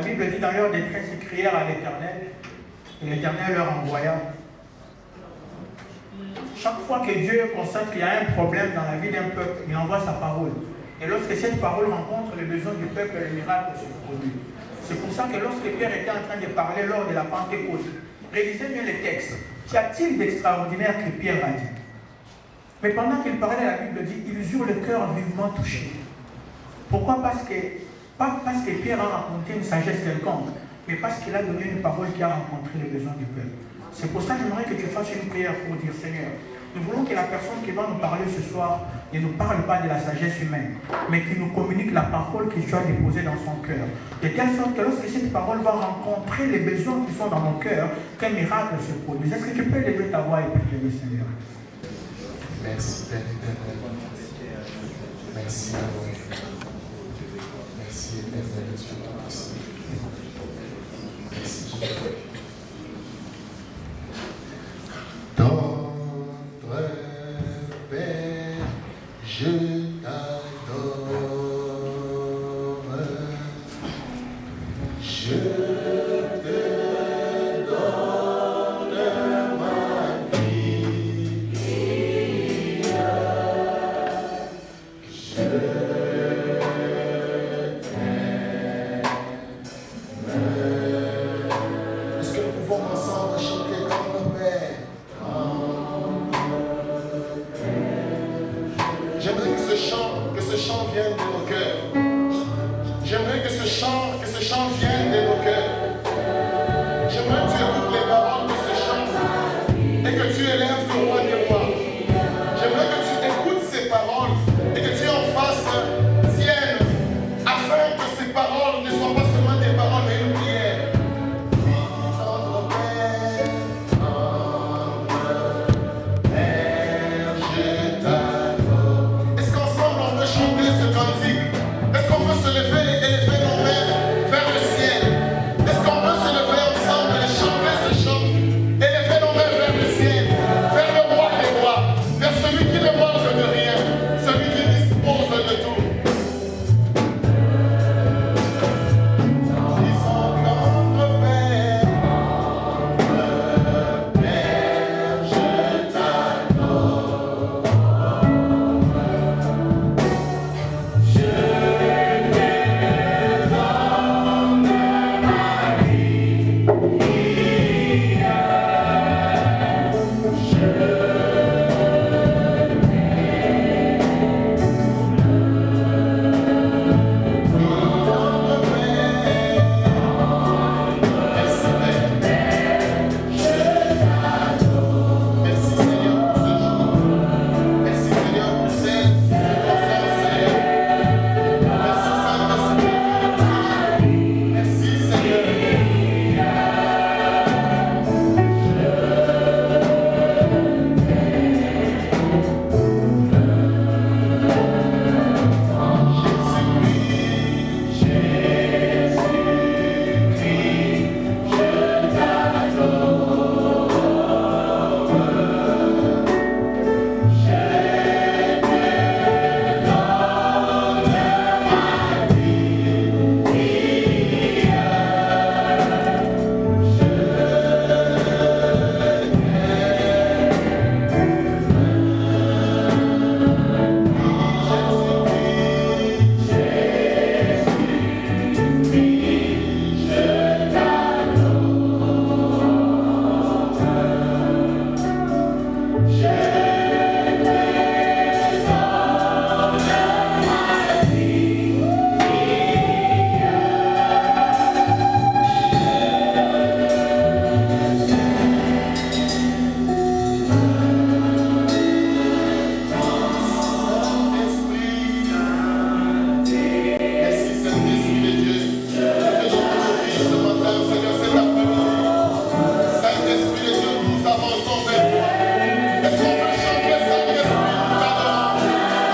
Bible dit dans leur détresse, ils crièrent à l'Éternel, et l'Éternel leur envoya. Chaque fois que Dieu constate qu'il y a un problème dans la vie d'un peuple, il envoie sa parole. Et lorsque cette parole rencontre les besoins du peuple, le miracle se produit. C'est pour ça que lorsque Pierre était en train de parler lors de la Pentecôte, révisez bien les textes. Qu'y a-t-il d'extraordinaire que Pierre a dit? Mais pendant qu'il parlait, la Bible dit, ils eurent le cœur vivement touché. Pourquoi? Pas parce que Pierre a raconté une sagesse quelconque, mais parce qu'il a donné une parole qui a rencontré les besoins du peuple. C'est pour ça que j'aimerais que tu fasses une prière pour dire, Seigneur, nous voulons que la personne qui va nous parler ce soir ne nous parle pas de la sagesse humaine, mais qu'il nous communique la parole que tu as déposée dans son cœur. De telle sorte que lorsque cette parole va rencontrer les besoins qui sont dans nos cœurs, qu'un miracle se produise. Est-ce que tu peux lever ta voix et prier le Seigneur? Merci, Père. Merci, merci, Éternel Dieu. Merci, Jésus. Tendre Père, je t'adore. Je te donne ma vie. Je t'aime. Est-ce que nous pouvons ensemble chanter Tendre Père? J'aimerais que ce chant vienne de nos cœurs. J'aimerais que ce chant vienne de nos cœurs. J'aimerais que tu écoutes les paroles de ce chant et que tu élèves le roi des rois. J'aimerais que tu écoutes ces paroles et que tu en fasses tiennes afin que ces paroles ne soient pas seulement des paroles mais une prière. Tendre Père, je t'adore. Est-ce qu'ensemble on peut chanter ce cantique? Est-ce qu'on peut se lever et élever nos mains vers le ciel? Est-ce qu'on peut se lever ensemble et chanter ce chant? Élever nos mains vers le ciel, vers le roi des rois, vers celui qui ne manque de rien, celui qui dispose de tout. Disons notre Père, je t'adore. Merci Seigneur pour ce jour. Merci Seigneur pour cette conférence, Seigneur. Merci Saint-Esprit. Merci Seigneur. Merci Saint-Esprit de Dieu. Que dans nos vies ce matin, Seigneur, cet après-midi, Saint-Esprit de Dieu, nous avançons vers toi. Est-ce qu'on peut chanter Saint-Esprit, nous t'adorons.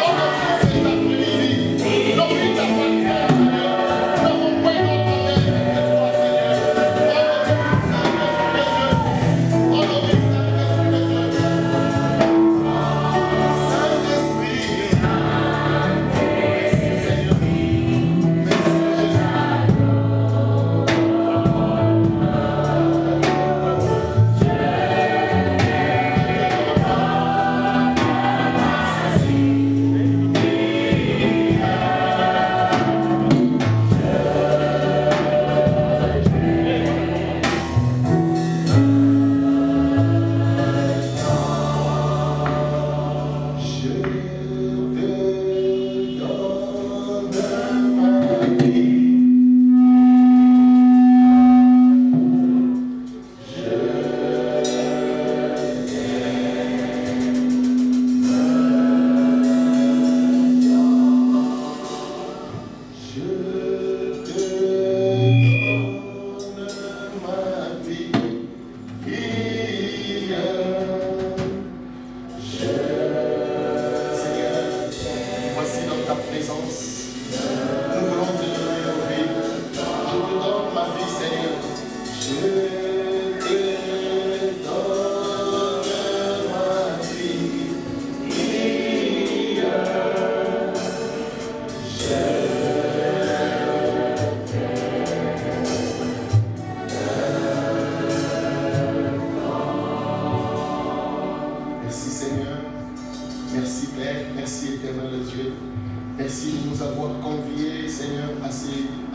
On offre cet après-midi. L'offre t'appartient, Seigneur. Nous n'avons point d'autre aide que toi, Seigneur. On offre Saint-Esprit de Dieu. Saint-Esprit. Merci Seigneur. Merci Jésus.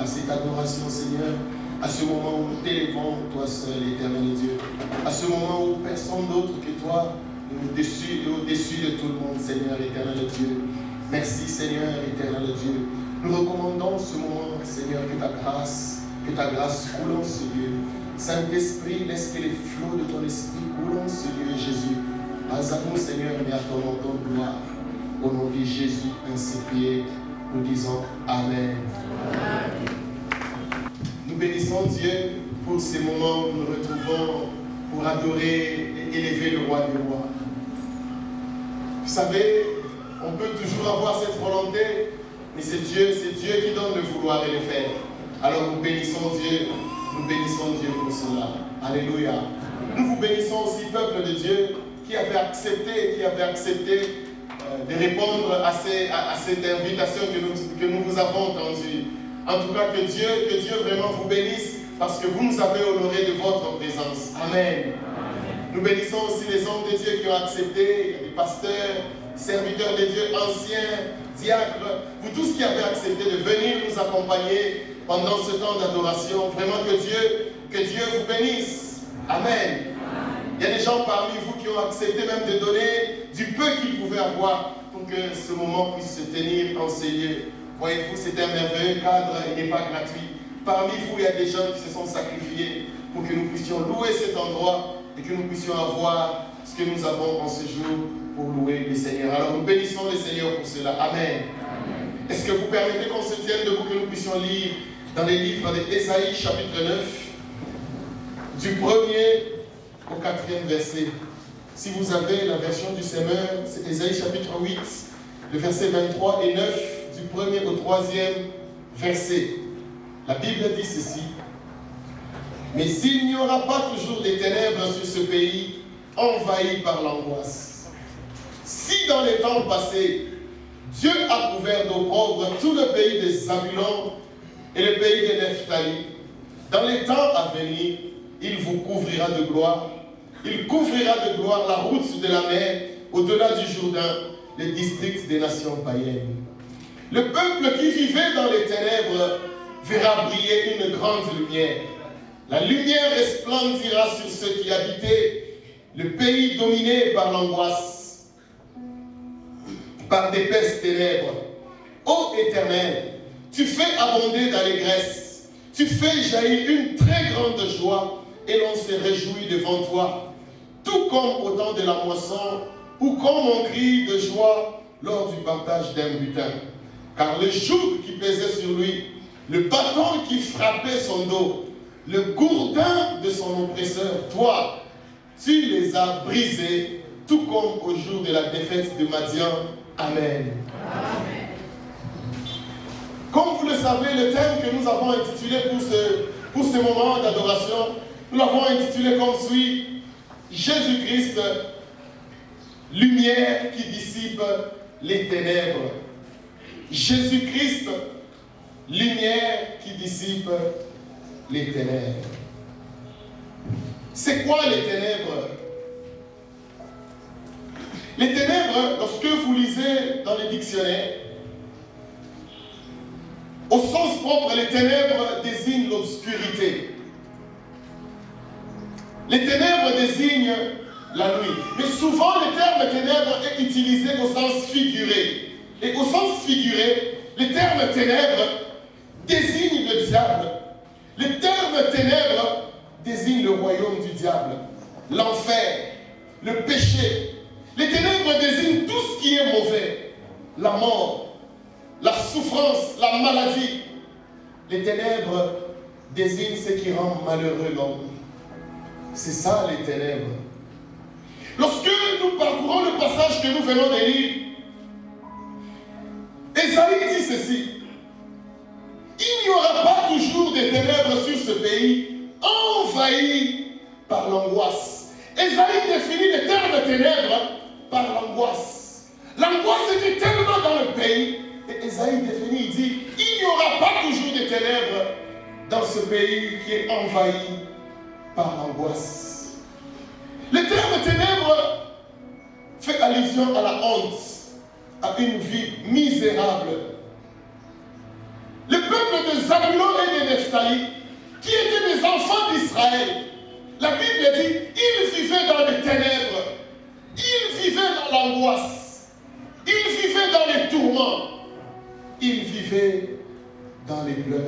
à cette adoration, Seigneur, à ce moment où nous t'élevons, toi seul, éternel Dieu, à ce moment où personne d'autre que toi est au-dessus de tout le monde, Seigneur, éternel Dieu. Merci, Seigneur, éternel Dieu. Nous recommandons ce moment, Seigneur, que ta grâce coule en ce lieu. Saint-Esprit, laisse que les flots de ton esprit coulent en ce lieu, Jésus. Pas à nous, Seigneur, mais à ton nom, ton gloire. Au nom de Jésus, ainsi prié, nous disons Amen. Nous bénissons Dieu pour ces moments où nous nous retrouvons pour adorer et élever le roi des rois. Vous savez, on peut toujours avoir cette volonté, mais c'est Dieu qui donne le vouloir et le faire. Alors nous bénissons Dieu pour cela. Alléluia. Nous vous bénissons aussi, peuple de Dieu, qui avait accepté de répondre à cette invitation que nous vous avons entendue. En tout cas, que Dieu vraiment vous bénisse parce que vous nous avez honorés de votre présence. Amen. Nous bénissons aussi les hommes de Dieu qui ont accepté, les pasteurs, serviteurs de Dieu, anciens, diacres, vous tous qui avez accepté de venir nous accompagner pendant ce temps d'adoration. Vraiment que Dieu vous bénisse. Amen. Il y a des gens parmi vous qui ont accepté même de donner du peu qu'ils pouvaient avoir pour que ce moment puisse se tenir en ces lieux. Voyez-vous, c'est un merveilleux cadre, il n'est pas gratuit. Parmi vous, il y a des gens qui se sont sacrifiés pour que nous puissions louer cet endroit et que nous puissions avoir ce que nous avons en ce jour pour louer le Seigneur. Alors nous bénissons le Seigneur pour cela. Amen. Est-ce que vous permettez qu'on se tienne debout, que nous puissions lire dans les livres d'Ésaïe chapitre 9, du 1er au 4e verset. Si vous avez la version du Semeur, c'est Ésaïe chapitre 8, le verset 23 et 9, du 1er au 3e verset. La Bible dit ceci. Mais il n'y aura pas toujours des ténèbres sur ce pays envahi par l'angoisse. Si dans les temps passés, Dieu a couvert d'opprobre tout le pays des Zabulon et le pays de Nephtali, dans les temps à venir, il vous couvrira de gloire. Il couvrira de gloire la route de la mer, au-delà du Jourdain, les districts des nations païennes. Le peuple qui vivait dans les ténèbres verra briller une grande lumière. La lumière resplendira sur ceux qui habitaient le pays dominé par l'angoisse, par d'épaisses ténèbres. Ô Éternel, tu fais abonder d'allégresse, tu fais jaillir une très grande joie, et l'on se réjouit devant toi, tout comme au temps de la moisson, ou comme on crie de joie lors du partage d'un butin. Car le joug qui pesait sur lui, le bâton qui frappait son dos, le gourdin de son oppresseur, toi, tu les as brisés, tout comme au jour de la défaite de Madian. Amen. Amen. Comme vous le savez, le thème que nous avons intitulé pour ce moment d'adoration, nous l'avons intitulé comme suit: Jésus-Christ, lumière qui dissipe les ténèbres. Jésus-Christ, lumière qui dissipe les ténèbres. C'est quoi les ténèbres? Les ténèbres, lorsque vous lisez dans les dictionnaires, au sens propre, les ténèbres désignent l'obscurité. Les ténèbres désignent la nuit. Mais souvent, le terme ténèbres est utilisé au sens figuré. Et au sens figuré, le terme ténèbres désigne le diable. Le terme ténèbres désigne le royaume du diable, l'enfer, le péché. Les ténèbres désignent tout ce qui est mauvais, la mort, la souffrance, la maladie. Les ténèbres désignent ce qui rend malheureux l'homme. C'est ça les ténèbres. Lorsque nous parcourons le passage que nous venons de lire, Ésaïe dit ceci: il n'y aura pas toujours des ténèbres sur ce pays envahi par l'angoisse. Ésaïe définit le terme ténèbres par l'angoisse. L'angoisse était tellement dans le pays, et Ésaïe définit, il dit, il n'y aura pas toujours des ténèbres dans ce pays qui est envahi par l'angoisse. Le terme ténèbres fait allusion à la honte, à une vie misérable. Le peuple de Zabulon et de Nephtali, qui étaient des enfants d'Israël, la Bible dit, ils vivaient dans les ténèbres, ils vivaient dans l'angoisse, ils vivaient dans les tourments, ils vivaient dans les pleurs,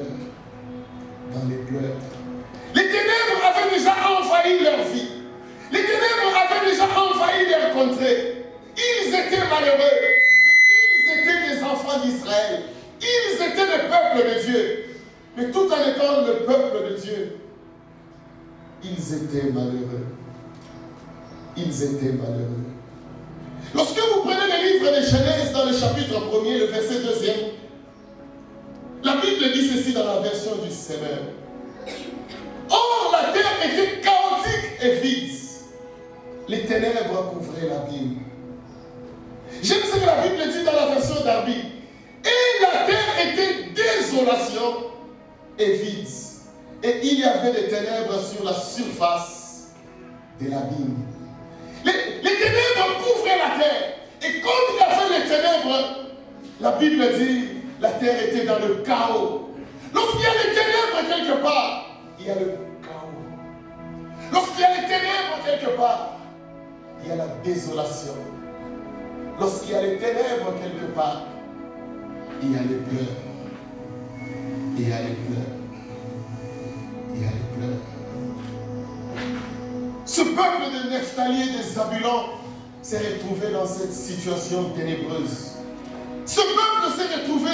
dans les pleurs. Les ténèbres avaient déjà envahi leur vie. Les ténèbres avaient déjà envahi leur contrée. Ils étaient malheureux. Ils étaient des enfants d'Israël. Ils étaient le peuple de Dieu. Mais tout en étant le peuple de Dieu, ils étaient malheureux. Ils étaient malheureux. Lorsque vous prenez le livre de Genèse dans le chapitre 1er, le verset 2e, la Bible dit ceci dans la version du Semeur. Or, la terre était chaotique et vide. Les ténèbres couvraient l'abîme. J'aime ce que la Bible dit dans la version d'Arby. Et la terre était désolation et vide. Et il y avait des ténèbres sur la surface de l'abîme. Les ténèbres couvraient la terre. Et comme il y avait les ténèbres, la Bible dit, la terre était dans le chaos. Lorsqu'il y a les ténèbres quelque part, il y a le chaos. Lorsqu'il y a les ténèbres quelque part, il y a la désolation. Lorsqu'il y a les ténèbres quelque part, il y a les pleurs. Il y a les pleurs. Il y a les pleurs. Ce peuple de Nephtali et de Zabulon s'est retrouvé dans cette situation ténébreuse. Ce peuple s'est retrouvé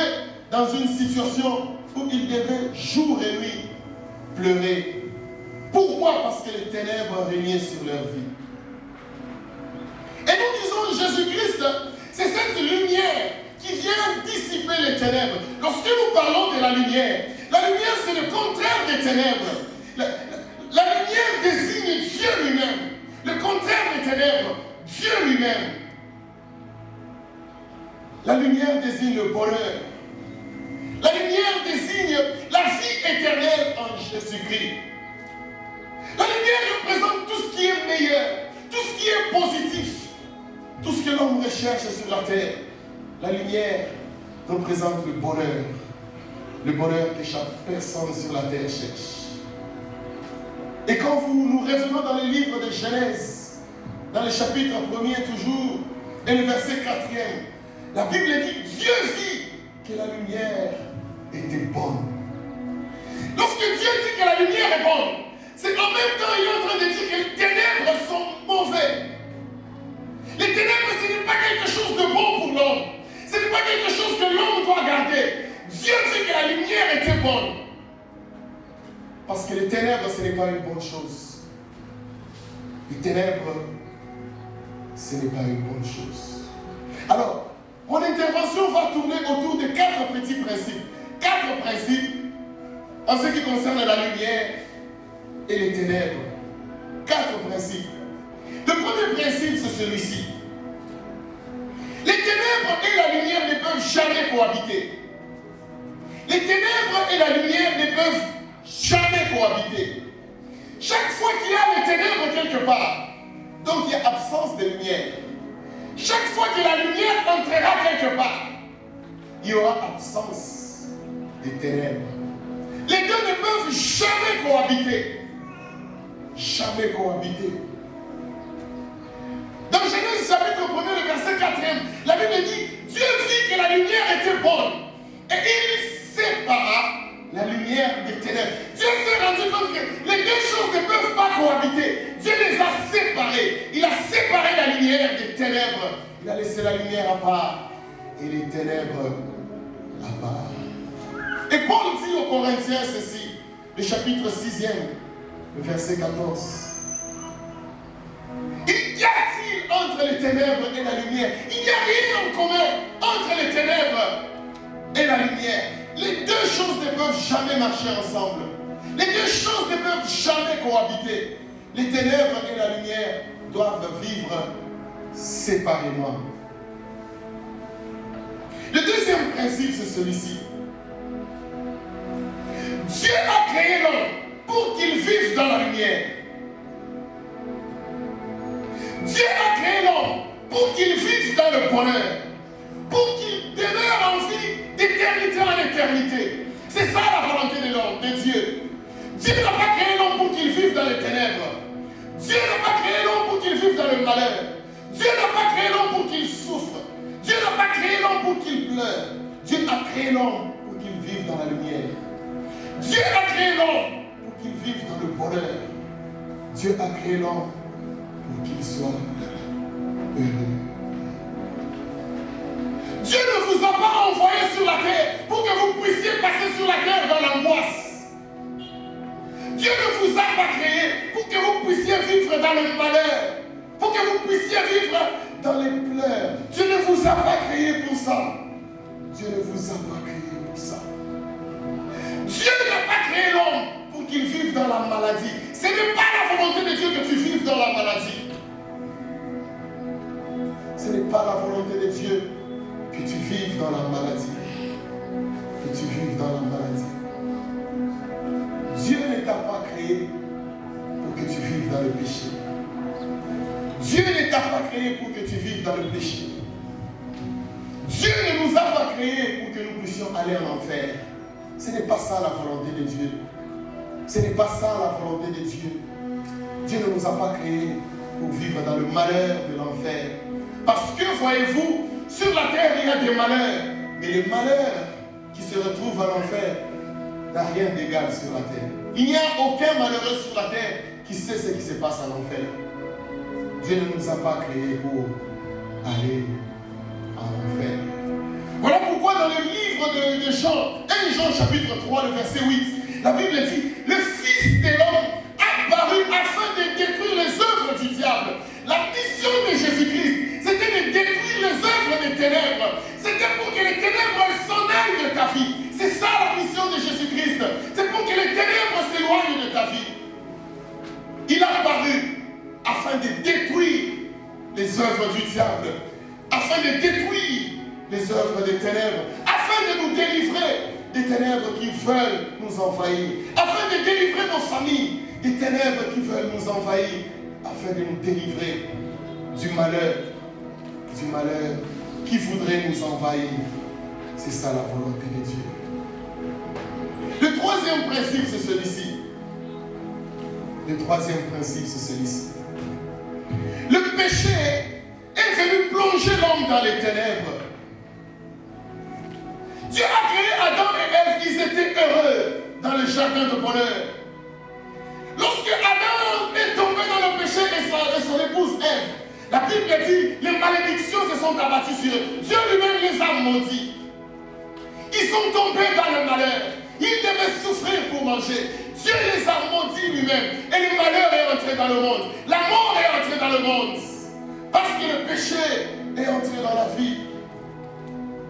dans une situation où il devait jour et nuit pleurer. Pourquoi? Parce que les ténèbres régnaient sur leur vie. Et nous disons Jésus-Christ, c'est cette lumière qui vient dissiper les ténèbres. Lorsque nous parlons de la lumière c'est le contraire des ténèbres. La lumière désigne Dieu lui-même. Le contraire des ténèbres, Dieu lui-même. La lumière désigne le bonheur. La lumière désigne la vie éternelle en Jésus-Christ. La lumière représente tout ce qui est meilleur, tout ce qui est positif, tout ce que l'homme recherche sur la terre. La lumière représente le bonheur que chaque personne sur la terre cherche. Et quand nous revenons dans le livre de Genèse, dans le chapitre 1er toujours, et le verset 4e, la Bible dit, Dieu vit que la lumière était bonne. Lorsque Dieu dit que la lumière est bonne, c'est en même temps il est en train de dire que les ténèbres sont mauvais. Les ténèbres, ce n'est pas quelque chose de bon pour l'homme. Ce n'est pas quelque chose que l'homme doit garder. Dieu dit que la lumière était bonne. Parce que les ténèbres, ce n'est pas une bonne chose. Les ténèbres, ce n'est pas une bonne chose. Alors, mon intervention va tourner autour de 4 petits principes. 4 principes en ce qui concerne la lumière et les ténèbres. 4 principes. Le premier principe, c'est celui-ci. Les ténèbres et la lumière ne peuvent jamais cohabiter. Les ténèbres et la lumière ne peuvent jamais cohabiter. Chaque fois qu'il y a les ténèbres quelque part, donc il y a absence de lumière. Chaque fois que la lumière entrera quelque part, il y aura absence des ténèbres. Les deux ne peuvent jamais cohabiter. Jamais cohabiter. Dans Genèse chapitre 1er, le verset 4e, la Bible dit, Dieu vit que la lumière était bonne. Et il sépara la lumière des ténèbres. Dieu s'est rendu compte que les deux choses ne peuvent pas cohabiter. Dieu les a séparées. Il a séparé la lumière des ténèbres. Il a laissé la lumière à part et les ténèbres à part. Et Paul dit aux Corinthiens ceci, le chapitre 6e, le verset 14. Qu'y a-t-il entre les ténèbres et la lumière? Il n'y a rien en commun entre les ténèbres et la lumière. Les deux choses ne peuvent jamais marcher ensemble. Les deux choses ne peuvent jamais cohabiter. Les ténèbres et la lumière doivent vivre séparément. Le deuxième principe, c'est celui-ci. Dieu a créé l'homme pour qu'il vive dans la lumière. Dieu a créé l'homme pour qu'il vive dans le bonheur, pour qu'il demeure en vie d'éternité en éternité. C'est ça la de Dieu. Dieu n'a pas créé l'homme pour qu'il vive dans les ténèbres. Dieu n'a pas créé l'homme pour qu'il vive dans le malheur. Dieu n'a pas créé l'homme pour qu'il souffre. Dieu n'a pas créé l'homme pour qu'il pleure. Dieu a créé l'homme pour qu'il vive dans la lumière. Dieu a créé l'homme pour qu'il vive dans le bonheur. Dieu a créé l'homme pour qu'il soit heureux. Dieu ne vous a pas envoyé sur la terre pour que vous puissiez passer sur la terre dans l'angoisse. Dieu ne vous a pas créé pour que vous puissiez vivre dans le malheur, pour que vous puissiez vivre dans les pleurs. Dieu ne vous a pas créé pour ça. Dieu ne vous a pas créé pour ça. Dieu n'a pas créé l'homme pour qu'il vive dans la maladie. Ce n'est pas la volonté de Dieu que tu vives dans la maladie. Ce n'est pas la volonté de Dieu que tu vives dans la maladie. Que tu vives dans la maladie. Dieu ne t'a pas créé pour que tu vives dans le péché. Dieu ne t'a pas créé pour que tu vives dans le péché. Dieu ne nous a pas créés pour que nous puissions aller en enfer. Ce n'est pas ça la volonté de Dieu. Ce n'est pas ça la volonté de Dieu. Dieu ne nous a pas créés pour vivre dans le malheur de l'enfer. Parce que, voyez-vous, sur la terre, il y a des malheurs. Mais les malheurs qui se retrouvent à l'enfer n'a rien d'égal sur la terre. Il n'y a aucun malheureux sur la terre qui sait ce qui se passe à l'enfer. Dieu ne nous a pas créés pour aller à l'enfer. Voilà pourquoi dans le livre de Jean, 1 Jean chapitre 3, le verset 8, la Bible dit, le Fils de l'homme apparu afin de détruire les œuvres du diable. La mission de Jésus-Christ, c'était de détruire les œuvres des ténèbres. C'était pour que les ténèbres s'en aillent de ta vie. C'est ça la mission de Jésus-Christ. C'est pour que les ténèbres s'éloignent de ta vie. Il a apparu afin de détruire les œuvres du diable, afin de détruire les œuvres des ténèbres, afin de nous délivrer des ténèbres qui veulent nous envahir, afin de délivrer nos familles des ténèbres qui veulent nous envahir, afin de nous délivrer du malheur qui voudrait nous envahir. C'est ça la volonté de Dieu. Le troisième principe, c'est celui-ci. Le troisième principe, c'est celui-ci. Le péché est venu plonger l'homme dans les ténèbres. Dieu a créé Adam et Ève, ils étaient heureux dans le jardin de bonheur. Lorsque Adam est tombé dans le péché et son épouse Ève, la Bible dit, les malédictions se sont abattues sur eux. Dieu lui-même les a maudits. Ils sont tombés dans le malheur. Ils devaient souffrir pour manger. Dieu les a maudits lui-même. Et le malheur est entré dans le monde. La mort est entrée dans le monde. Parce que le péché est entré dans la vie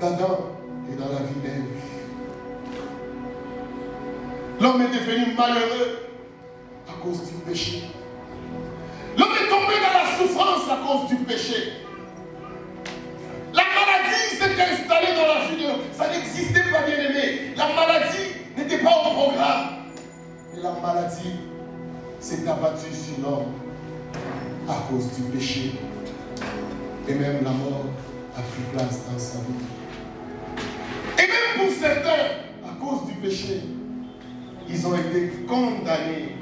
d'Adam et dans la vie d'Ève. L'homme est devenu malheureux à cause du péché. L'homme est tombé dans la souffrance à cause du péché. La maladie s'est installée dans la vie de l'homme. Ça n'existait pas, bien aimé. La maladie n'était pas au programme. Mais la maladie s'est abattue sur l'homme à cause du péché. Et même la mort a pris place dans sa vie. Et même pour certains, à cause du péché, ils ont été condamnés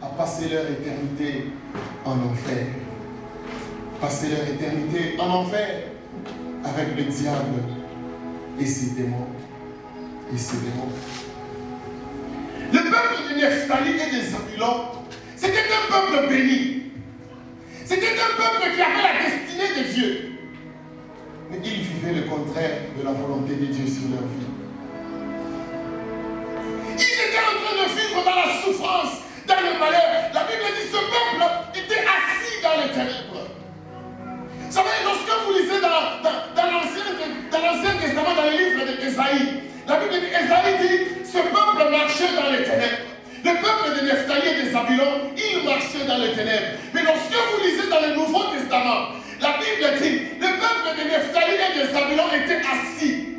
à passer leur éternité en enfer. Passer leur éternité en enfer avec le diable et ses démons. Le peuple de Nephtali et de Zabulon, c'était un peuple béni. C'était un peuple qui avait la destinée de Dieu. Mais ils vivaient le contraire de la volonté de Dieu sur leur vie. Ils étaient en train de vivre dans la souffrance, dans le malheur. La Bible dit que ce peuple était assis dans les ténèbres. Vous savez, lorsque vous lisez dans l'Ancien Testament, dans le livre d'Ésaïe, la Bible dit, Ésaïe dit, ce peuple marchait dans les ténèbres. Le peuple de Nephtali et de Zabulon, ils marchaient dans les ténèbres. Mais lorsque vous lisez dans le Nouveau Testament, la Bible dit, le peuple de Nephtali et de Zabulon était assis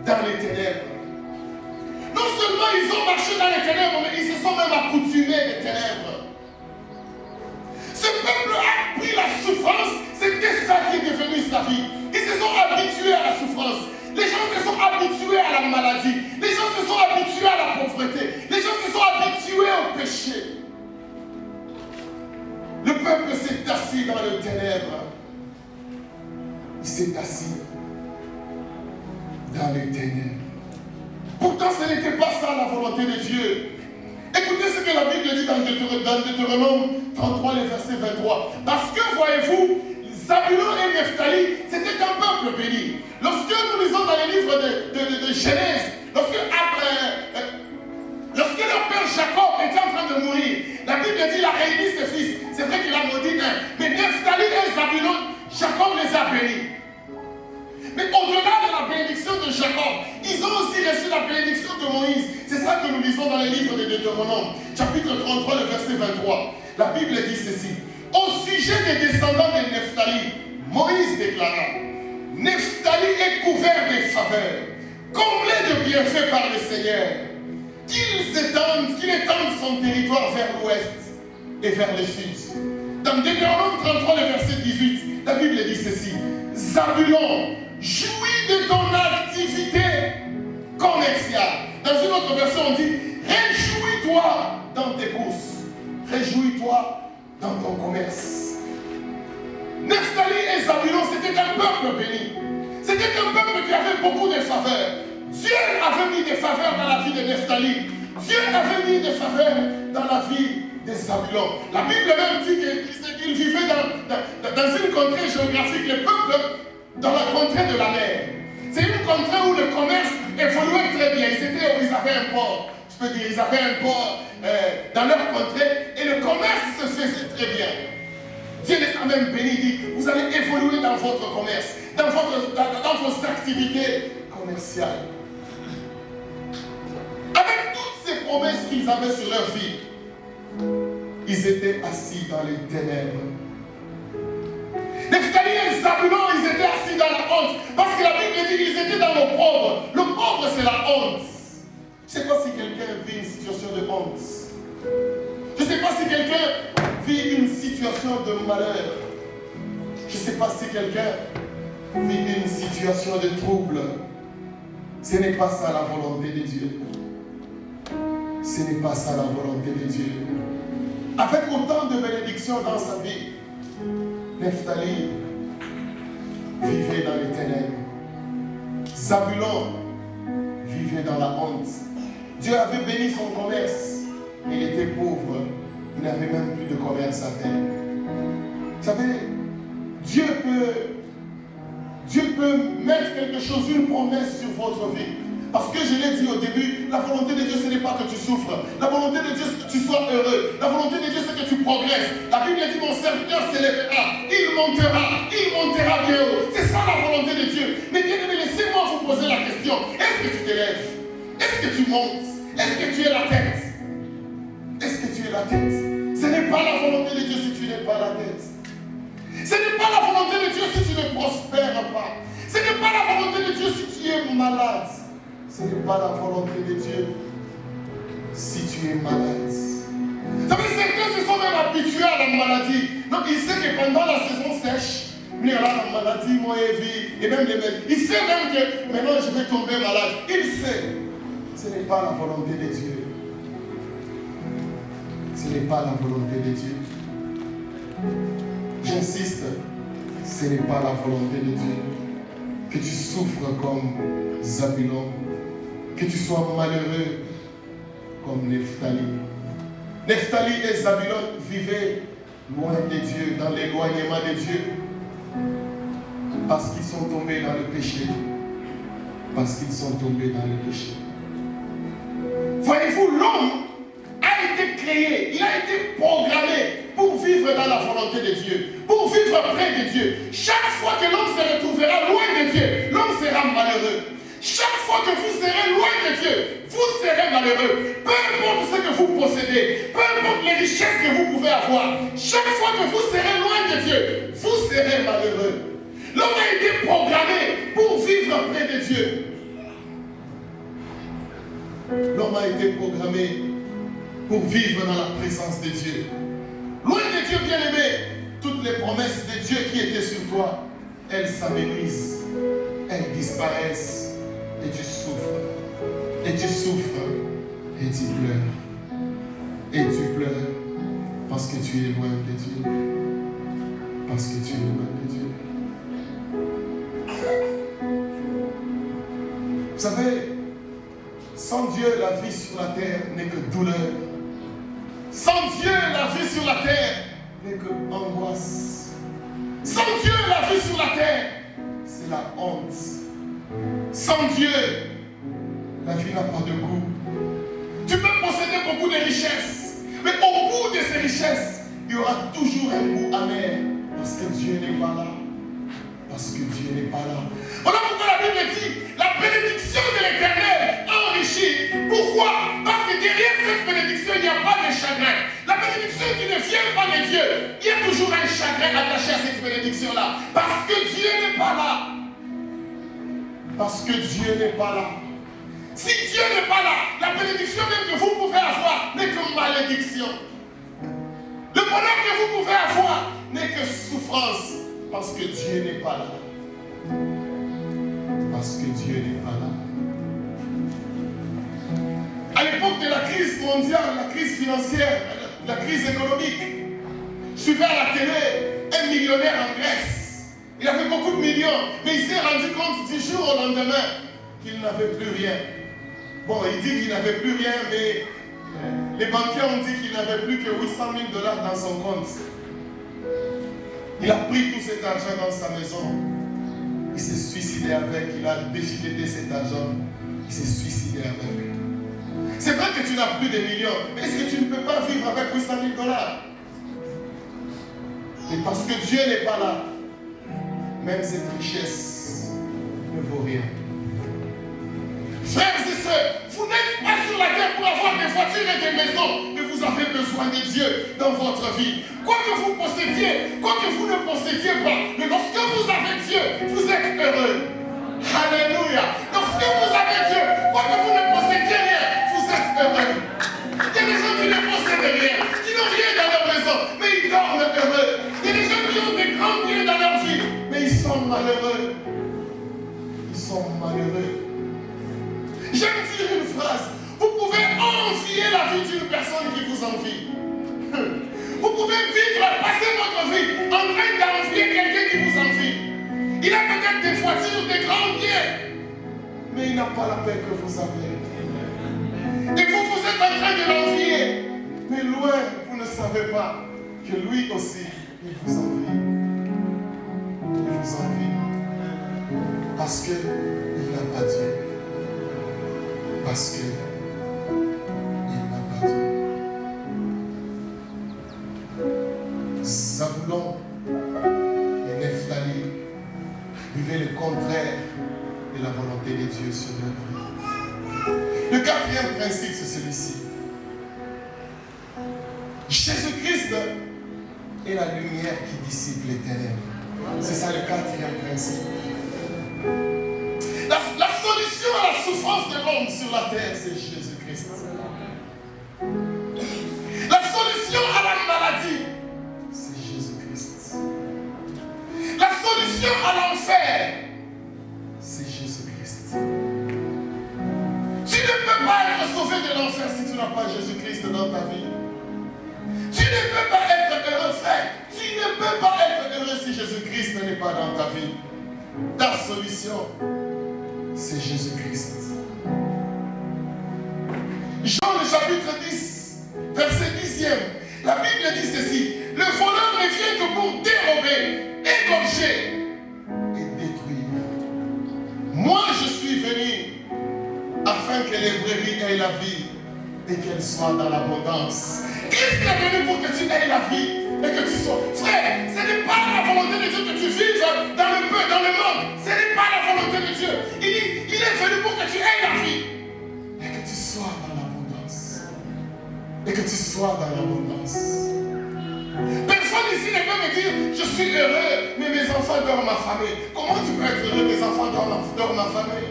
dans les ténèbres. Non seulement ils ont marché dans les ténèbres, mais ils se sont même accoutumés des ténèbres. Ce peuple a pris la souffrance, c'était ça qui est devenu sa vie. Ils se sont habitués à la souffrance. Les gens se sont habitués à la maladie. Les gens se sont habitués à la pauvreté. assis dans les ténèbres. Il s'est assis dans les ténèbres. Pourtant, ce n'était pas ça la volonté de Dieu. Écoutez ce que la Bible dit dans Deutéronome 33, le verset 23. Parce que, voyez-vous, Zabulon et Nephtali, c'était un peuple béni. Lorsque nous lisons dans les livres de Genèse, lorsque leur père Jacob était en train de mourir, la Bible dit qu'il a réuni ses fils. C'est vrai qu'il a maudit un. Mais Nephtali et Zabulon, Jacob les a bénis. Mais au-delà de la bénédiction de Jacob, ils ont aussi reçu la bénédiction de Moïse. C'est ça que nous lisons dans les livres de Deutéronome, chapitre 33, le verset 23. La Bible dit ceci. Au sujet des descendants de Nephtali, Moïse déclara, Nephtali est couvert de faveurs, comblé de bienfaits par le Seigneur, qu'il étende son territoire vers l'ouest et vers le sud. Dans Deutéronome 33, le verset 18, la Bible dit ceci. Zabulon, jouis de ton activité commerciale. Dans une autre version, on dit, réjouis-toi dans tes courses. Réjouis-toi dans ton commerce. Nephtali et Zabulon, c'était un peuple béni. C'était un peuple qui avait beaucoup de faveurs. Dieu avait mis des faveurs dans la vie de Nephtali. Dieu avait mis des faveurs dans la vie de Zabulon. La Bible même dit qu'ils vivaient dans une contrée géographique, le peuple dans la contrée de la mer. C'est une contrée où le commerce évoluait très bien. Ils avaient un port. Je peux dire, ils avaient un port dans leur contrée et le commerce se faisait très bien. Dieu les a même bénis, dit, vous allez évoluer dans votre commerce, dans vos activités commerciales. Avec toutes ces promesses qu'ils avaient sur leur vie, ils étaient assis dans les ténèbres. Nephtali et Zabulon, ils étaient assis dans la honte. Parce que la Bible dit qu'ils étaient dans l'opprobre. L'opprobre, c'est la honte. Je ne sais pas si quelqu'un vit une situation de honte. Je ne sais pas si quelqu'un vit une situation de malheur. Je ne sais pas si quelqu'un vit une situation de trouble. Ce n'est pas ça la volonté de Dieu. Ce n'est pas ça la volonté de Dieu. Avec autant de bénédictions dans sa vie, Nephtali vivait dans les ténèbres. Zabulon vivait dans la honte. Dieu avait béni son commerce. Il était pauvre. Il n'avait même plus de commerce à faire. Vous savez, Dieu peut mettre quelque chose, une promesse sur votre vie. Parce que je l'ai dit au début, la volonté de Dieu, ce n'est pas que tu souffres. La volonté de Dieu, c'est que tu sois heureux. La volonté de Dieu, c'est que tu progresses. La Bible dit, mon serviteur s'élèvera, il montera bien haut. C'est ça la volonté de Dieu. Mais bien aimé, laissez-moi vous poser la question. Est-ce que tu t'élèves? Est-ce que tu montes? Est-ce que tu es la tête? Est-ce que tu es la tête? Ce n'est pas la volonté de Dieu si tu n'es pas la tête. Ce n'est pas la volonté de Dieu si tu ne prospères pas. Ce n'est pas la volonté de Dieu si tu es malade. Ce n'est pas la volonté de Dieu si tu es malade. Vous savez, certains se sont même habitués à la maladie. Donc, ils savent que pendant la saison sèche, il y a la maladie, moi, et même les mecs. Il sait même que maintenant je vais tomber malade. Il sait. Ce n'est pas la volonté de Dieu. Ce n'est pas la volonté de Dieu. J'insiste, ce n'est pas la volonté de Dieu. Que tu souffres comme Zabulon. Que tu sois malheureux comme Nephtali. Nephtali et Zabulon vivaient loin de Dieu, dans l'éloignement de Dieu. Parce qu'ils sont tombés dans le péché. Parce qu'ils sont tombés dans le péché. Voyez-vous, l'homme a été créé, il a été programmé pour vivre dans la volonté de Dieu, pour vivre près de Dieu. Chaque fois que l'homme se retrouvera loin de Dieu, l'homme sera malheureux. Chaque fois que vous serez loin de Dieu, vous serez malheureux. Peu importe ce que vous possédez, peu importe les richesses que vous pouvez avoir, chaque fois que vous serez loin de Dieu, vous serez malheureux. L'homme a été programmé pour vivre près de Dieu. L'homme a été programmé pour vivre dans la présence de Dieu. Loin de Dieu, bien-aimé, toutes les promesses de Dieu qui étaient sur toi, elles s'amenuisent, elles disparaissent. Et tu souffres, et tu souffres, et tu pleures. Et tu pleures parce que tu es loin de Dieu. Parce que tu es le même Dieu. Vous savez, sans Dieu, la vie sur la terre n'est que douleur. Sans Dieu, la vie sur la terre n'est que angoisse. Sans Dieu, la vie sur la terre, c'est la honte. Sans Dieu, la vie n'a pas de goût. Tu peux posséder beaucoup de richesses, mais au bout de ces richesses, il y aura toujours un goût amer. Parce que Dieu n'est pas là. Parce que Dieu n'est pas là. Voilà pourquoi la Bible dit la bénédiction de l'Éternel enrichit. Pourquoi? Parce que derrière cette bénédiction, il n'y a pas de chagrin. La bénédiction qui ne vient pas de Dieu, il y a toujours un chagrin attaché à cette bénédiction-là. Parce que Dieu n'est pas là. Parce que Dieu n'est pas là. Si Dieu n'est pas là, la bénédiction même que vous pouvez avoir n'est que malédiction. Le bonheur que vous pouvez avoir n'est que souffrance. Parce que Dieu n'est pas là. Parce que Dieu n'est pas là. À l'époque de la crise mondiale, la crise financière, la crise économique, je suivais à la télé un millionnaire en Grèce. Il avait beaucoup de millions, mais il s'est rendu compte du jour au lendemain qu'il n'avait plus rien. Bon, il dit qu'il n'avait plus rien, mais les banquiers ont dit qu'il n'avait plus que 800 000 $ dans son compte. Il a pris tout cet argent dans sa maison. Il s'est suicidé avec. Il a déchiqueté cet argent. Il s'est suicidé avec. C'est vrai que tu n'as plus de millions. Mais est-ce que tu ne peux pas vivre avec 800 000 $? Et parce que Dieu n'est pas là, même cette richesse ne vaut rien. Frères et sœurs, vous n'êtes pas sur la terre pour avoir des voitures et des maisons, mais vous avez besoin de Dieu dans votre vie. Quoi que vous possédiez, quoi que vous ne possédiez pas, mais lorsque vous avez Dieu, vous êtes heureux. Alléluia. Lorsque vous avez Dieu, quoi que vous ne possédiez rien, vous êtes heureux. Il y a des gens qui ne possèdent rien, qui n'ont rien dans leur maison, mais ils dorment heureux. Il y a des gens qui ont des grands biens dans leur vie, mais ils sont malheureux. Ils sont malheureux. J'aime dire une phrase. Vous pouvez envier la vie d'une personne qui vous envie. Vous pouvez vivre, passer votre vie en train d'envier quelqu'un qui vous envie. Il a peut-être des voitures, des grands biens, mais il n'a pas la paix que vous avez. Et vous êtes en train de l'envier, mais loin, vous ne savez pas que lui aussi, il vous envie. Il vous envie. Parce qu'il n'a pas Dieu. Parce que il n'a pas Dieu. Zaboulon et Nephtali vivaient le contraire de la volonté de Dieu sur leur vie. Le quatrième principe, c'est celui-ci. Jésus-Christ est la lumière qui dissipe les ténèbres. C'est ça le quatrième principe. La solution à la souffrance de l'homme sur la terre, c'est Jésus-Christ. La solution à la maladie, c'est Jésus-Christ. La solution à l'enfer, c'est Jésus-Christ. Tu ne peux pas être sauvé de l'enfer si tu n'as pas Jésus-Christ dans ta vie. Tu ne peux pas être heureux, frère. Tu ne peux pas être heureux si Jésus-Christ n'est pas dans ta vie. Ta solution, c'est Jésus-Christ. Jean le chapitre 10, verset 10e. La Bible dit ceci. Le voleur ne vient que pour dérober, égorger et détruire. Moi je suis venu afin que les brebis aient la vie et qu'elles soient dans l'abondance. Christ est venu pour que tu aies la vie et que tu sois. Frère, ce n'est pas la volonté de Dieu que tu vives dans le peu, dans le monde. Ce n'est pas la volonté de Dieu. Il dit, il est venu pour que tu aies la vie et que tu sois dans l'abondance. Et que tu sois dans l'abondance. Personne ici ne peut me dire, je suis heureux, mais mes enfants dorment affamés. Comment tu peux être heureux, tes enfants dorment affamés?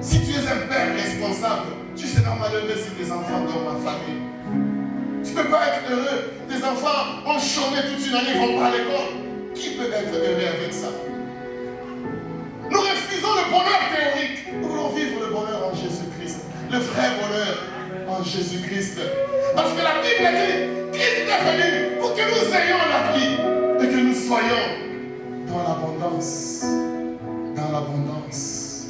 Si tu es un père responsable, tu seras malheureux si tes enfants dorment affamés. Tu ne peux pas être heureux. Tes enfants ont chômé toute une année, ils ne vont pas à l'école. Qui peut être heureux avec ça? Nous refusons le bonheur théorique. Nous voulons vivre le bonheur en Jésus-Christ. Le vrai bonheur en Jésus-Christ. Parce que la Bible dit, Christ est venu pour que nous ayons la vie. l'abondance. Dans l'abondance.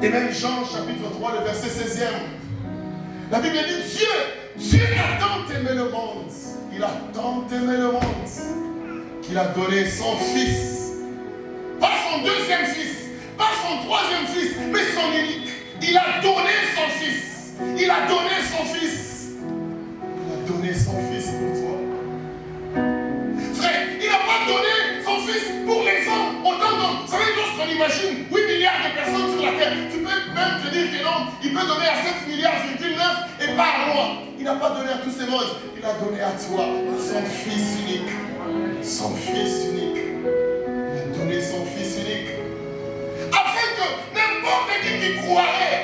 Et même Jean chapitre 3, le verset 16e. La Bible dit Dieu a tant aimé le monde. Il a tant aimé le monde qu'il a donné son fils. Pas son deuxième fils, pas son troisième fils, mais son unique. Il a donné son fils. Il a donné son fils. Il a donné son fils pour toi. Frère, il n'a pas donné son fils pour les hommes. Autant que, vous savez, lorsqu'on imagine 8 milliards de personnes sur la terre, tu peux même te dire que non, il peut donner à 7 milliards, 9 et pas à moi. Il n'a pas donné à tous ces mondes. Il a donné à toi son fils unique. Son fils unique. Il a donné son fils unique. Afin que n'importe qui croirait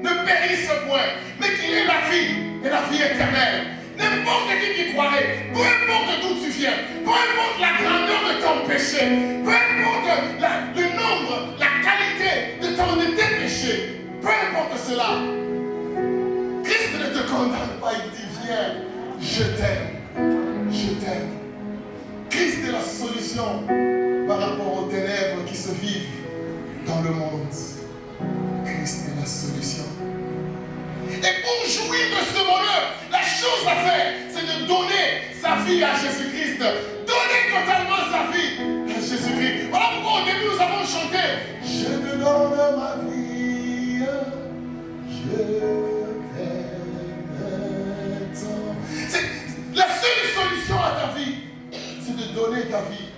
ne périsse point, mais qu'il ait la vie et la vie éternelle. N'importe qui croirait, peu importe d'où tu viens, peu importe la grandeur de ton péché, peu importe le nombre, la qualité de tes péchés, peu importe cela, Christ ne te condamne pas, il dit viens, je t'aime, je t'aime. Christ est la solution par rapport aux ténèbres qui se vivent dans le monde. Christ est la solution. Et pour jouir de ce bonheur, la chose à faire, c'est de donner sa vie à Jésus-Christ. Donner totalement sa vie à Jésus-Christ. Voilà pourquoi au début nous avons chanté je te donne ma vie, je t'aime tant. La seule solution à ta vie, c'est de donner ta vie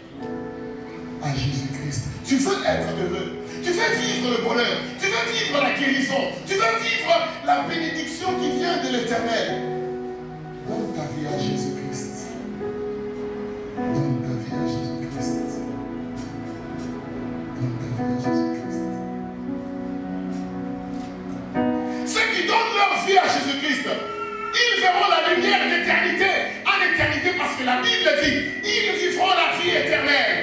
à Jésus-Christ. Tu veux être heureux. Tu veux vivre le bonheur, tu veux vivre la guérison, tu veux vivre la bénédiction qui vient de l'Éternel. Donne ta vie à Jésus-Christ. Donne ta vie à Jésus-Christ. Donne ta vie à Jésus-Christ. Ceux qui donnent leur vie à Jésus-Christ, ils verront la lumière d'éternité en éternité parce que la Bible dit, ils vivront la vie éternelle.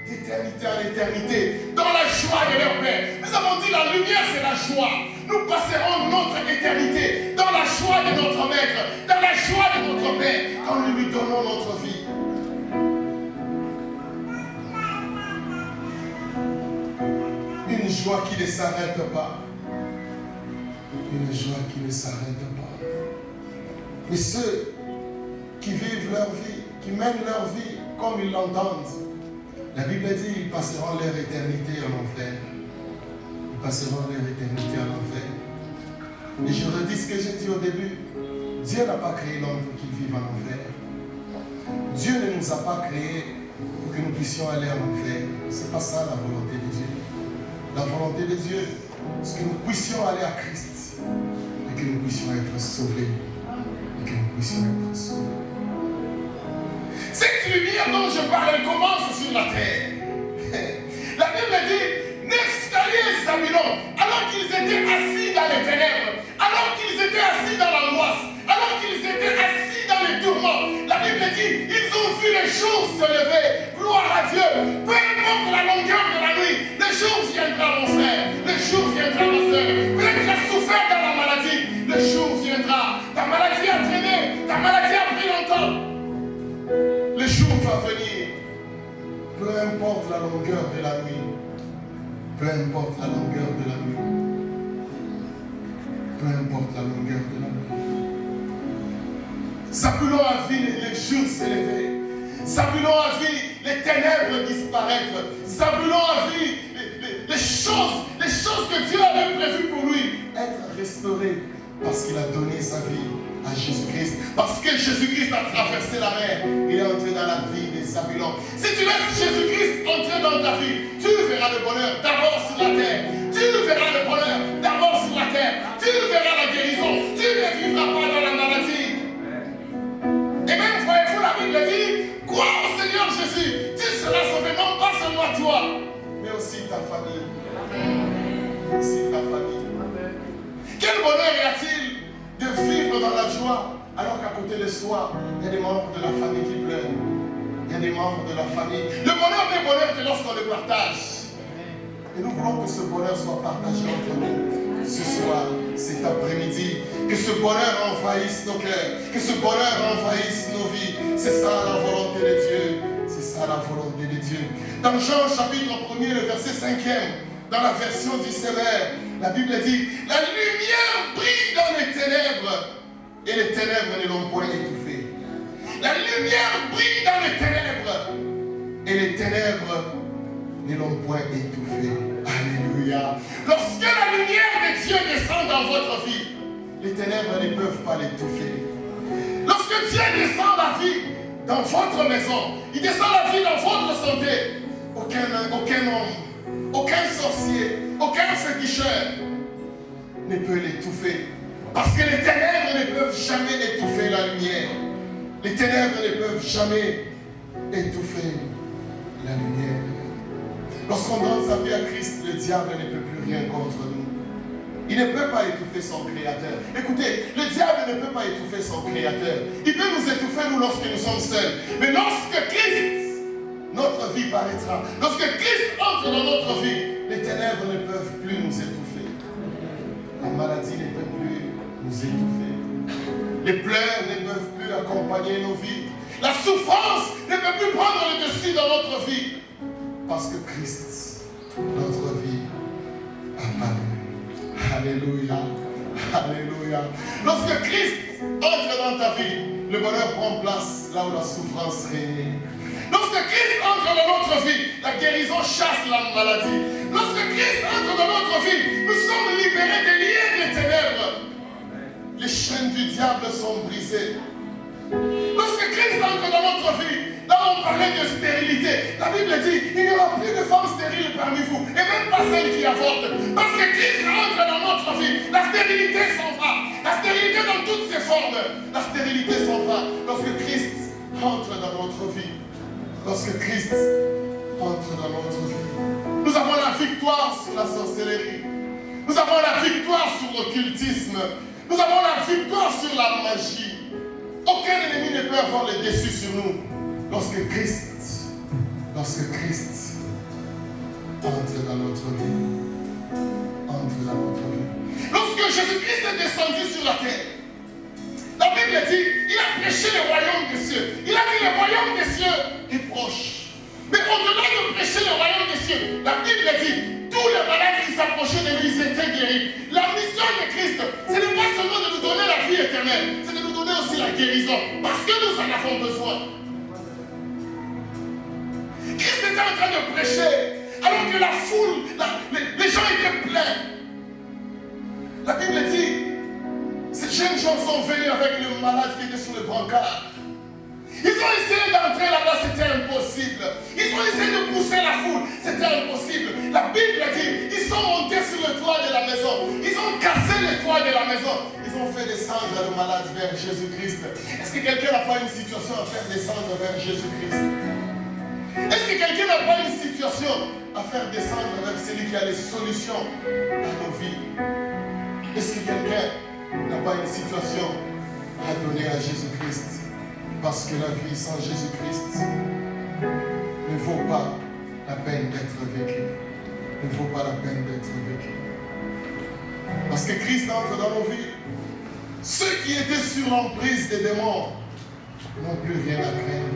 D'éternité à l'éternité, dans la joie de leur Père. Nous avons dit la lumière c'est la joie. Nous passerons notre éternité dans la joie de notre Maître, dans la joie de notre Père, quand nous lui donnons notre vie. Une joie qui ne s'arrête pas. Une joie qui ne s'arrête pas. Et ceux qui vivent leur vie, qui mènent leur vie comme ils l'entendent, la Bible dit ils passeront leur éternité en enfer. Ils passeront leur éternité en enfer. Et je redis ce que j'ai dit au début. Dieu n'a pas créé l'homme pour qu'il vive en enfer. Dieu ne nous a pas créés pour que nous puissions aller en enfer. Ce n'est pas ça la volonté de Dieu. La volonté de Dieu, c'est que nous puissions aller à Christ. Et que nous puissions être sauvés. Et que nous puissions être sauvés. Cette lumière dont je parle, elle commence sur la terre. La Bible dit, Nephtali et Zabulon, alors qu'ils étaient assis dans les ténèbres, alors qu'ils étaient assis dans l'angoisse, alors qu'ils étaient assis dans les tourments, la Bible dit, ils ont vu le jour se lever. Gloire à Dieu. Peu importe la longueur de la nuit, le jour viendra, mon frère. Le jour viendra, ma soeur. Peut-être que tu as souffert dans la maladie. Le jour viendra. Ta maladie a traîné. Ta maladie a pris longtemps. Le jour va venir. Peu importe la longueur de la nuit. Peu importe la longueur de la nuit. Peu importe la longueur de la nuit. Zabulon a vu les jours s'élever. Zabulon a vu les ténèbres disparaître. Zabulon a vu les choses que Dieu avait prévues pour lui être restaurées parce qu'il a donné sa vie à Jésus-Christ. Parce que Jésus-Christ a traversé la mer. Il est entré dans la vie des Zabulon. Si tu laisses Jésus-Christ entrer dans ta vie, tu verras le bonheur d'abord sur la terre. Tu verras le bonheur d'abord sur la terre. Tu verras la guérison. Tu ne vivras pas dans la maladie. Et même, voyez-vous, la Bible dit, crois au Seigneur Jésus. Tu seras sauvé, non pas seulement toi, mais aussi ta famille. Aussi ta famille. Quel bonheur y a-t-il de vivre dans la joie alors qu'à côté de soi, il y a des membres de la famille qui pleurent. Il y a des membres de la famille. Le bonheur n'est bonheur que lorsqu'on le partage. Et nous voulons que ce bonheur soit partagé entre nous. Ce soir, cet après-midi, que ce bonheur envahisse nos cœurs, que ce bonheur envahisse nos vies. C'est ça la volonté de Dieu. C'est ça la volonté de Dieu. Dans Jean chapitre 1er, le verset 5e, dans la version du Sévère, la Bible dit, la lumière brille dans les ténèbres et les ténèbres ne l'ont point étouffée. La lumière brille dans les ténèbres et les ténèbres ne l'ont point étouffée. Alléluia. Lorsque la lumière de Dieu descend dans votre vie, les ténèbres ne peuvent pas l'étouffer. Lorsque Dieu descend la vie dans votre maison, il descend la vie dans votre santé, aucun homme, aucun sorcier, aucun féticheur ne peut l'étouffer. Parce que les ténèbres ne peuvent jamais étouffer la lumière. Les ténèbres ne peuvent jamais étouffer la lumière. Lorsqu'on donne sa vie à Christ, le diable ne peut plus rien contre nous. Il ne peut pas étouffer son Créateur. Écoutez, le diable ne peut pas étouffer son Créateur. Il peut nous étouffer, nous, lorsque nous sommes seuls. Mais lorsque Christ, notre vie paraîtra. Lorsque Christ entre dans notre vie, les ténèbres ne peuvent plus nous étouffer. La maladie ne peut plus nous étouffer. Les pleurs ne peuvent plus accompagner nos vies. La souffrance ne peut plus prendre le dessus dans notre vie. Parce que Christ, notre vie, a paru. Alléluia. Alléluia. Lorsque Christ entre dans ta vie, le bonheur prend place là où la souffrance règne. Lorsque Christ entre dans notre vie, la guérison chasse la maladie. Lorsque Christ entre dans notre vie, nous sommes libérés des liens des ténèbres. Les chaînes du diable sont brisées. Lorsque Christ entre dans notre vie, là on parlait de stérilité, la Bible dit, il n'y aura plus de femmes stériles parmi vous, et même pas celles qui avortent. Parce que Christ entre dans notre vie, la stérilité s'en va. La stérilité dans toutes ses formes, la stérilité s'en va. Lorsque Christ entre dans notre vie, lorsque Christ entre dans notre vie, nous avons la victoire sur la sorcellerie. Nous avons la victoire sur l'occultisme. Nous avons la victoire sur la magie. Aucun ennemi ne peut avoir le dessus sur nous lorsque Christ entre dans notre vie. Entre dans notre vie. Lorsque Jésus-Christ est descendu sur la terre, la Bible dit, il a prêché le royaume des cieux. Il a dit, le royaume des cieux est proche. Mais au-delà de prêcher le royaume des cieux, la Bible dit, tous les malades qui s'approchaient de lui, ils étaient guéris. La mission de Christ, ce n'est pas seulement de nous donner la vie éternelle, c'est de nous donner aussi la guérison, parce que nous en avons besoin. Christ était en train de prêcher, alors que la foule, les gens étaient pleins. La Bible dit, ces jeunes gens sont venus avec le malade qui était sur le brancard. Ils ont essayé d'entrer là-bas, c'était impossible. Ils ont essayé de pousser la foule, c'était impossible. La Bible dit, ils sont montés sur le toit de la maison. Ils ont cassé le toit de la maison. Ils ont fait descendre le malade vers Jésus-Christ. Est-ce que quelqu'un n'a pas une situation à faire descendre vers Jésus-Christ? Est-ce que quelqu'un n'a pas une situation à faire descendre vers celui qui a les solutions à nos vies? Est-ce que quelqu'un n'a pas une situation à donner à Jésus-Christ? Parce que la vie sans Jésus-Christ ne vaut pas la peine d'être vécue. Ne vaut pas la peine d'être vécue. Parce que Christ entre dans nos vies. Ceux qui étaient sur l'emprise des démons n'ont plus rien à craindre.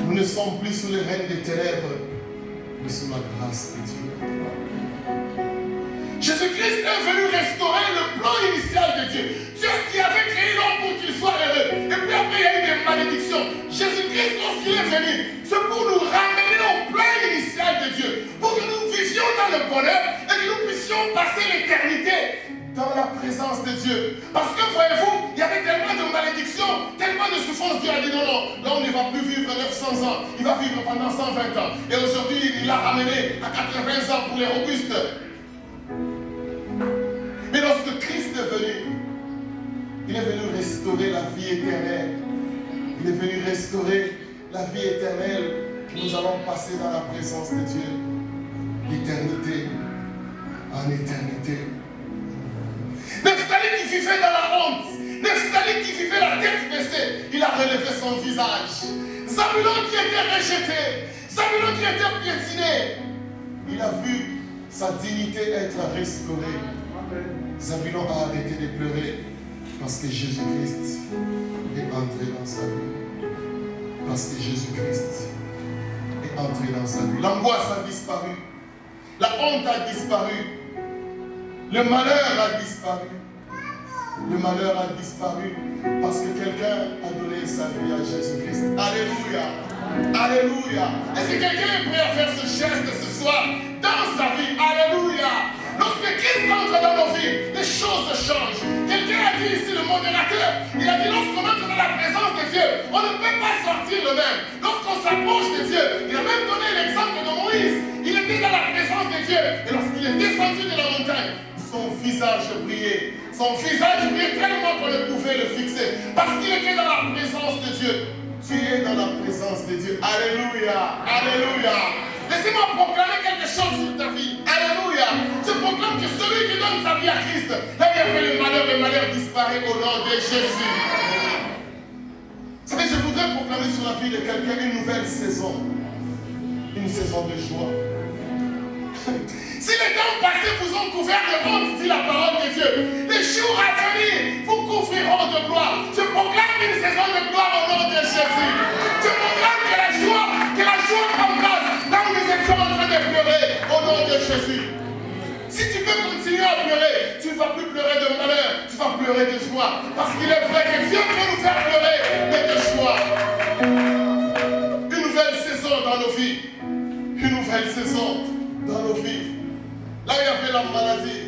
Nous ne sommes plus sous le règne des ténèbres, mais sous la grâce de Dieu. Jésus-Christ est venu restaurer le plan initial de Dieu. Dieu qui avait créé l'homme pour qu'il soit heureux. Et puis après, il y a eu des malédictions. Jésus-Christ, lorsqu'il est venu, c'est pour nous ramener au plan initial de Dieu. Pour que nous vivions dans le bonheur et que nous puissions passer l'éternité dans la présence de Dieu. Parce que, voyez-vous, il y avait tellement de malédictions, tellement de souffrances. Dieu a dit non, non, là on ne va plus vivre 900 ans. Il va vivre pendant 120 ans. Et aujourd'hui, il l'a ramené à 80 ans pour les robustes. Mais lorsque Christ est venu, il est venu restaurer la vie éternelle. Il est venu restaurer la vie éternelle que nous allons passer dans la présence de Dieu. L'éternité en éternité. Nephtali qui vivait dans la honte, Nephtali qui vivait la tête baissée, il a relevé son visage. Zabulon qui était rejeté, Zabulon qui était piétiné, il a vu sa dignité être restaurée. Zabulon a arrêté de pleurer parce que Jésus-Christ est entré dans sa vie. Parce que Jésus-Christ entrer dans sa vie. L'angoisse a disparu. La honte a disparu. Le malheur a disparu. Le malheur a disparu parce que quelqu'un a donné sa vie à Jésus-Christ. Alléluia. Alléluia. Est-ce que quelqu'un est prêt à faire ce geste ce soir dans sa vie? Alléluia. Lorsque Christ entre dans nos vies, les choses changent. Quelqu'un a dit ici, le modérateur, il a dit lorsqu'on entre dans la présence de Dieu, on ne peut pas sortir le même. Lorsqu'on s'approche de Dieu, il a même donné l'exemple de Moïse. Il était dans la présence de Dieu. Et lorsqu'il est descendu de la montagne, son visage brillait. Son visage brillait tellement qu'on ne pouvait le fixer. Parce qu'il était dans la présence de Dieu. Tu es dans la présence de Dieu. Alléluia. Alléluia. Laissez-moi proclamer quelque chose sur ta vie. Alléluia. Je proclame que celui qui donne sa vie à Christ, là il a fait le malheur disparaît au nom de Jésus. Vous savez, je voudrais proclamer sur la vie de quelqu'un une nouvelle saison. Une saison de joie. Si les temps passés vous ont couvert de honte, dit la parole de Dieu, les jours à venir vous couvriront de gloire. Je proclame une saison de gloire au nom de Jésus. Je proclame que la joie embrasse là où nous étions en train de pleurer au nom de Jésus. Si tu veux continuer à pleurer, tu ne vas plus pleurer de malheur, tu vas pleurer de joie. Parce qu'il est vrai que Dieu peut nous faire pleurer, mais de joie. Une nouvelle saison dans nos vies. Une nouvelle saison dans nos vies. Là où il y avait la maladie,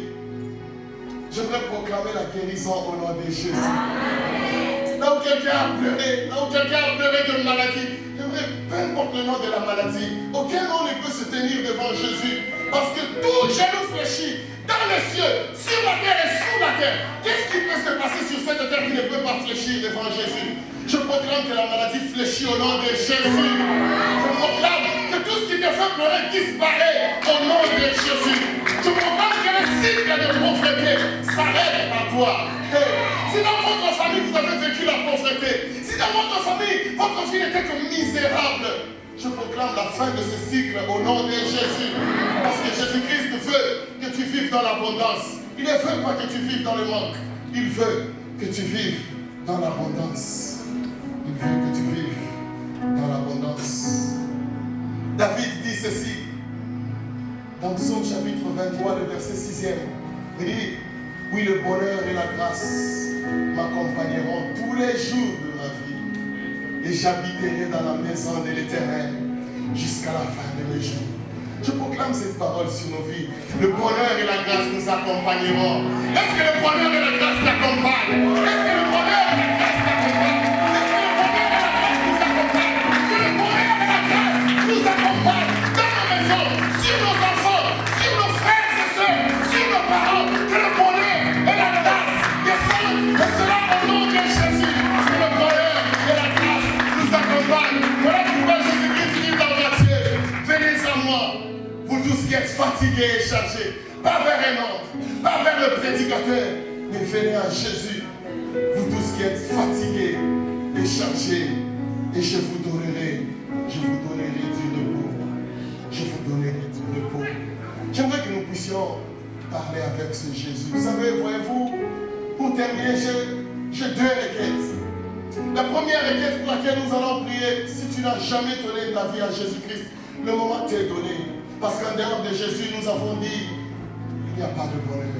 j'aimerais proclamer la guérison au nom de Jésus. Là où quelqu'un a pleuré, de maladie, j'aimerais, peu importe le nom de la maladie, aucun nom ne peut se tenir devant Jésus. Parce que tout genou fléchit dans les cieux, sur la terre et sous la terre. Qu'est-ce qui peut se passer sur cette terre qui ne peut pas fléchir devant Jésus? Je proclame que la maladie fléchit au nom de Jésus. Je proclame que tout ce qui te fait pleurer disparaît au nom de Jésus. Je proclame que le cycle de pauvreté s'arrête à toi. Si dans votre famille vous avez vécu la pauvreté, si dans votre famille votre vie n'était que misérable, je proclame la fin de ce cycle au nom de Jésus. Parce que Jésus-Christ veut que tu vives dans l'abondance. Il ne veut pas que tu vives dans le manque. Il veut que tu vives dans l'abondance. Il veut que tu vives dans l'abondance. David dit ceci dans Psaume chapitre 23, le verset 6e. Il dit, oui, le bonheur et la grâce m'accompagneront tous les jours de ma vie. Et j'habiterai dans la maison de l'Éternel jusqu'à la fin de mes jours. Je proclame cette parole sur nos vies. Le bonheur et la grâce nous accompagneront. Est-ce que le bonheur et la grâce t'accompagnent? Est-ce que le bonheur et la grâce t'accompagnent? Nous accompagne dans nos maisons, sur nos enfants, sur nos frères et sœurs, sur nos parents, que le bonheur et la grâce descendent, et cela au nom de Jésus, que le bonheur et la grâce nous accompagnent. Voilà pourquoi Jésus-Christ dit dans Matthieu, venez à moi, vous tous qui êtes fatigués et chargés, pas vers un homme, pas vers le prédicateur, mais venez à Jésus, vous tous qui êtes fatigués et chargés, et je vous donnerai du repos. Je vous donnerai du repos. J'aimerais que nous puissions parler avec ce Jésus. Vous savez, voyez-vous, pour terminer, j'ai deux requêtes. La première requête pour laquelle nous allons prier, si tu n'as jamais donné ta vie à Jésus-Christ, le moment t'est donné. Parce qu'en dehors de Jésus, nous avons dit, il n'y a pas de bonheur.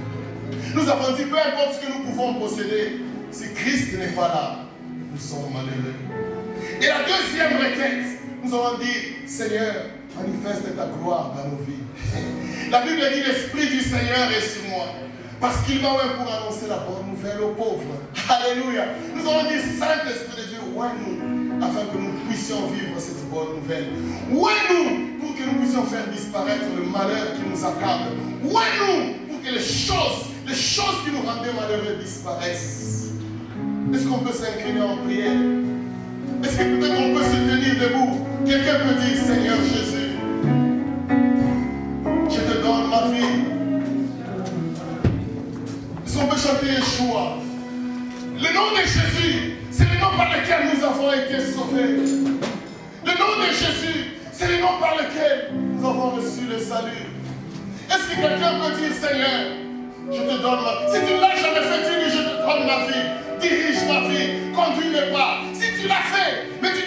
Nous avons dit, peu importe ce que nous pouvons posséder, si Christ n'est pas là, nous sommes malheureux. Et la deuxième requête, nous avons dit, Seigneur, manifeste ta gloire dans nos vies. La Bible dit, l'Esprit du Seigneur est sur moi. Parce qu'il m'a oint pour annoncer la bonne nouvelle aux pauvres. Alléluia. Nous avons dit, Saint-Esprit de Dieu, oint-nous, afin que nous puissions vivre cette bonne nouvelle. Oint-nous, pour que nous puissions faire disparaître le malheur qui nous accable. Oint-nous, pour que les choses qui nous rendaient malheureux disparaissent. Est-ce qu'on peut s'incliner en prière? Est-ce que peut-être on peut se tenir debout? Quelqu'un peut dire, Seigneur Jésus, je te donne ma vie. Est-ce qu'on peut chanter Yeshua? Le nom de Jésus, c'est le nom par lequel nous avons été sauvés. Le nom de Jésus, c'est le nom par lequel nous avons reçu le salut. Est-ce que quelqu'un peut dire, Seigneur, je te donne ma vie? Si tu ne l'as jamais fait, tu dis, je te donne ma vie. Dirige ma vie, conduis mes pas. Si tu l'as fait, mais tu